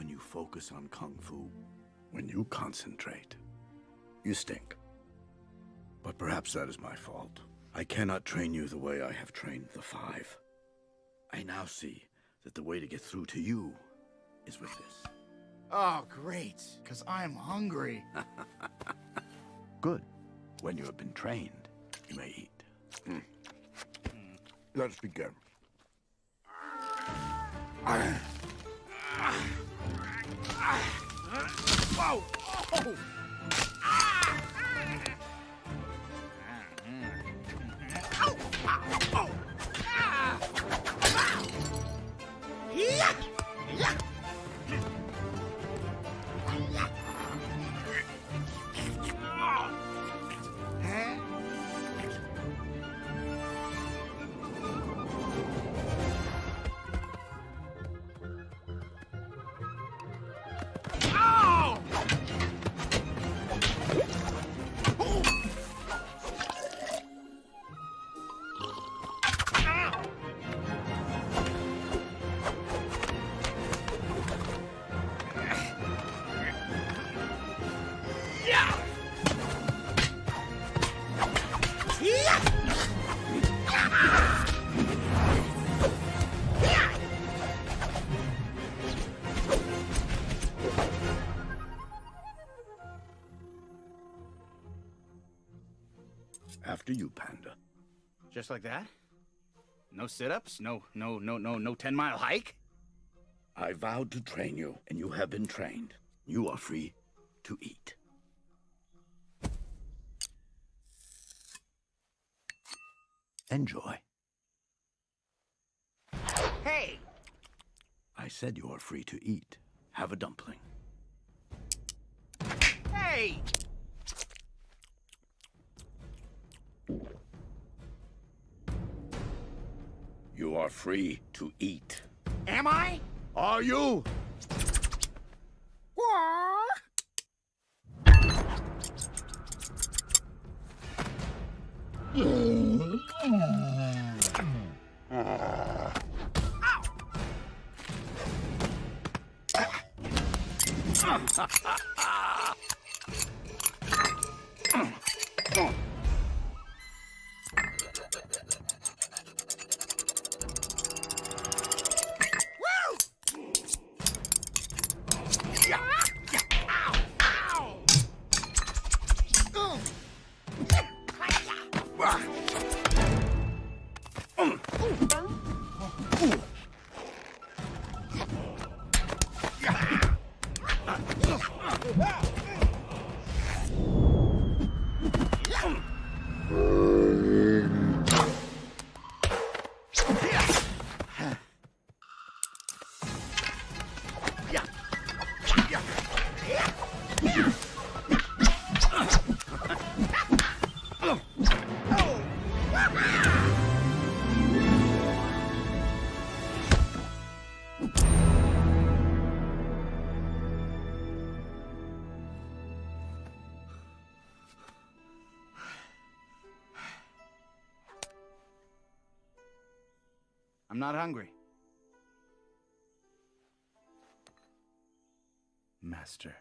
when you focus on Kung Fu. When you concentrate, you stink. But perhaps that is my fault. I cannot train you the way I have trained the five. I now see that the way to get through to you is with this. Oh, great, because I'm hungry. Good. When you have been trained, you may eat. Let's begin. Whoa! Oh! After you, Panda. Just like that? No sit-ups? No 10-mile hike? I vowed to train you, and you have been trained. You are free to eat. Enjoy. Hey! I said you are free to eat. Have a dumpling. Hey! You are free to eat. Am I? Are you? I'm not hungry. Master.